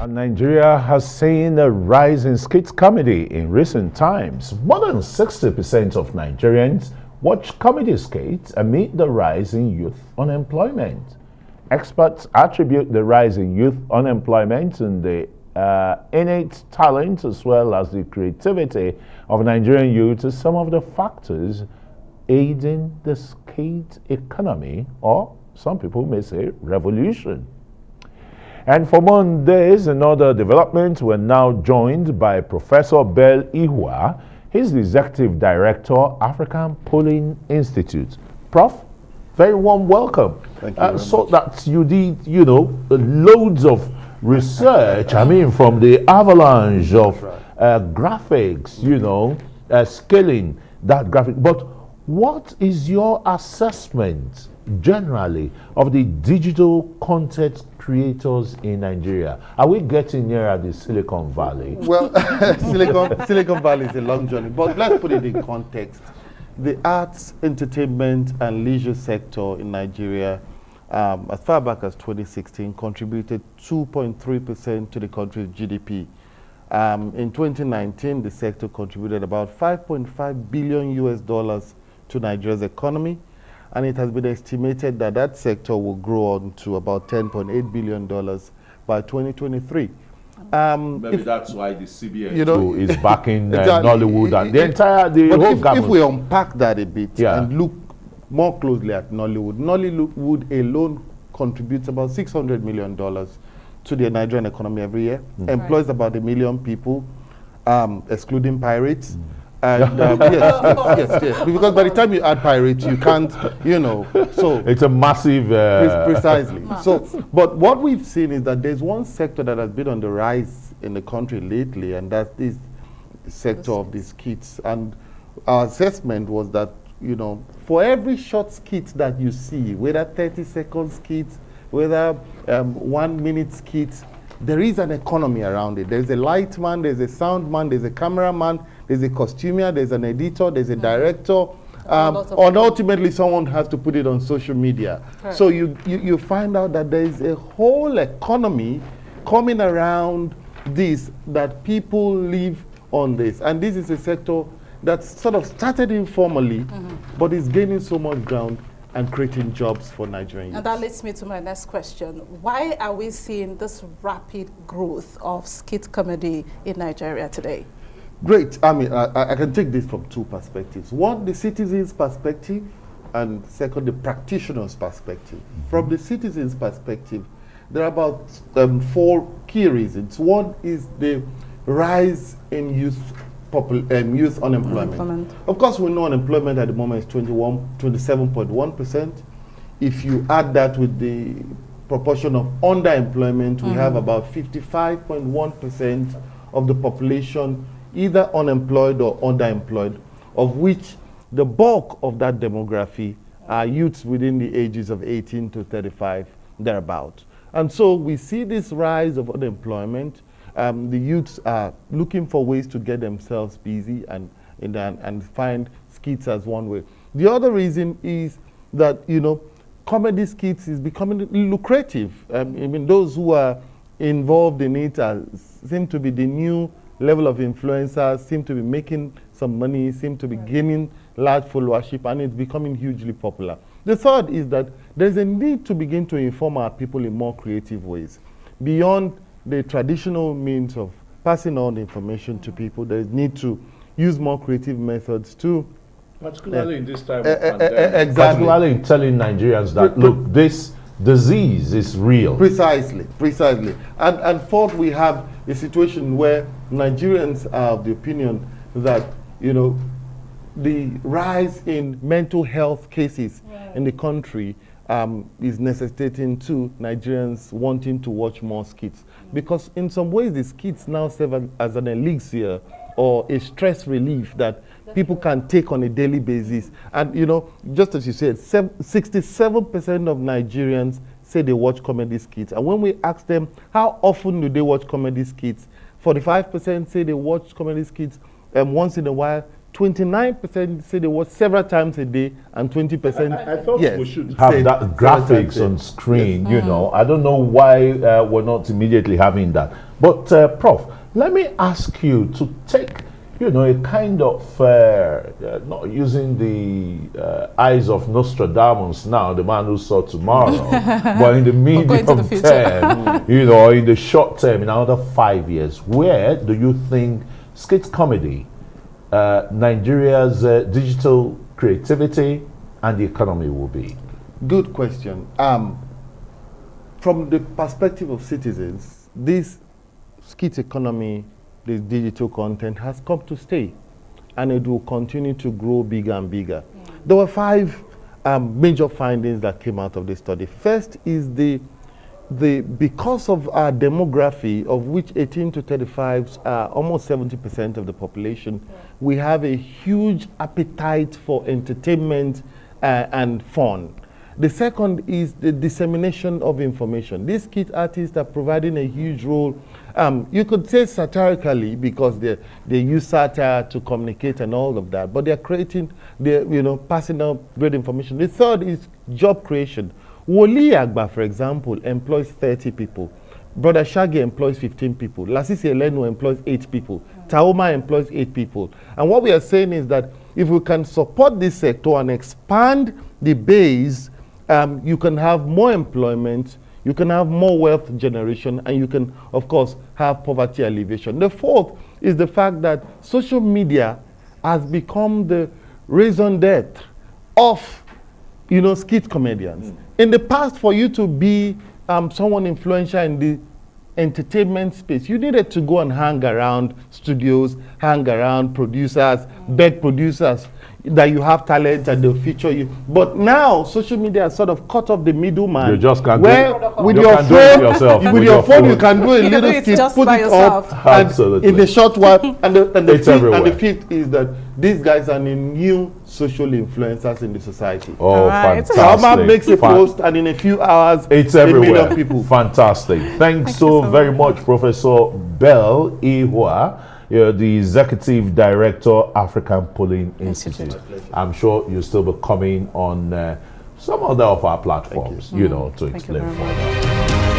And Nigeria has seen a rise in skit comedy in recent times. More than 60% of Nigerians watch comedy skits amid the rise in youth unemployment. Experts attribute the rise in youth unemployment to the innate talent as well as the creativity of Nigerian youth as some of the factors aiding the skit economy, or some people may say revolution. And for more on this and other developments, we're now joined by Professor Bell IHUA. He's the Executive Director, African Polling Institute. Prof, very warm welcome. Thank you very so much. that you did, loads of research, from the avalanche of graphics, scaling that graphic. But what is your assessment generally of the digital content creators in Nigeria? Are we getting nearer the Silicon Valley? Well, Silicon Valley is a long journey, but let's put it in context. The arts, entertainment, and leisure sector in Nigeria, as far back as 2016, contributed 2.3% to the country's GDP. In 2019, the sector contributed about $5.5 billion to Nigeria's economy, and it has been estimated that that sector will grow on to about $10.8 billion by 2023. Maybe that's why the CBN is backing exactly. Nollywood and the whole gamut. If we unpack that a bit and look more closely at Nollywood alone contributes about $600 million to the Nigerian economy every year, employs about 1 million people, excluding pirates. And yes, because by the time you add pirates, you can't, so it's a massive precisely. So, but what we've seen is that there's one sector that has been on the rise in the country lately, and that is the sector of the skits. And our assessment was that, for every short skit that you see, whether 30-second skit, whether 1 minute skit, there is an economy around it. There's a light man, there's a sound man, there's a cameraman, there's a costumier, there's an editor, there's a director, and ultimately someone has to put it on social media. Right. So you find out that there's a whole economy coming around this, that people live on this. And this is a sector that sort of started informally, but is gaining so much ground and creating jobs for Nigerians. And that leads me to my next question. Why are we seeing this rapid growth of skit comedy in Nigeria today? Great. I can take this from two perspectives. One, the citizen's perspective, and second, the practitioner's perspective. From the citizen's perspective, there are about 4 key reasons. One is the rise in youth unemployment. Of course, we know unemployment at the moment is 27.1%. If you add that with the proportion of underemployment, we have about 55.1% of the population either unemployed or underemployed, of which the bulk of that demography are youths within the ages of 18 to 35, thereabout. And so we see this rise of unemployment. The youths are looking for ways to get themselves busy and find skits as one way. The other reason is that, comedy skits is becoming lucrative. Those who are involved in it seem to be the new level of influencers, seem to be making some money, seem to be gaining large followership, and it's becoming hugely popular. The third is that there's a need to begin to inform our people in more creative ways. Beyond the traditional means of passing on information to people, there's need to use more creative methods to... Particularly in this time of pandemic. Exactly. Particularly telling Nigerians that, look, this disease is real. Precisely. And fourth, we have a situation where Nigerians are of the opinion that, the rise in mental health cases in the country is necessitating to Nigerians wanting to watch more skits. Because in some ways, the skits now serve as an elixir or a stress relief that people can take on a daily basis. And, just as you said, 67% of Nigerians say they watch comedy skits. And when we ask them, how often do they watch comedy skits? 45% say they watch comedy skits once in a while. 29% say they watch several times a day, and 20%. I thought we should have that graphics on screen. Yes. I don't know why we're not immediately having that. But Prof, let me ask you to take, a kind of, not using the eyes of Nostradamus now, the man who saw tomorrow, but in the medium term, in the short term, in another 5 years, where do you think skit comedy, Nigeria's digital creativity and the economy will be? Good question. From the perspective of citizens, this skit economy, this digital content has come to stay, and it will continue to grow bigger and bigger. There were 5 major findings that came out of this study. First is because of our demography, of which 18 to 35s are almost 70% of the population, we have a huge appetite for entertainment and fun. The second is the dissemination of information. These skit artists are providing a huge role. You could say satirically, because they use satire to communicate and all of that, but they're creating, passing out great information. The third is job creation. Woli Agba, for example, employs 30 people. Brother Shaggy employs 15 people. Lasisi Elenu employs 8 people. Taoma employs 8 people. And what we are saying is that if we can support this sector and expand the base, you can have more employment, you can have more wealth generation, and you can, of course, have poverty alleviation. The fourth is the fact that social media has become the raison d'etre of, skit comedians. In the past, for you to be someone influential in the entertainment space, you needed to go and hang around studios, hang around producers, beg producers that you have talent and they'll feature you. But now social media has sort of cut off the middleman. You just can't with your phone you can do a little skit, put it up, and in a short while, and the fifth is that these guys are the new social influencers in the society. Oh, fantastic. Someone makes a post, and in a few hours, it's everywhere. People. Fantastic. Thanks so very much, Professor Bell IHUA. You're the Executive Director, African Polling Institute. I'm sure you'll still be coming on some other of our platforms, to explain further.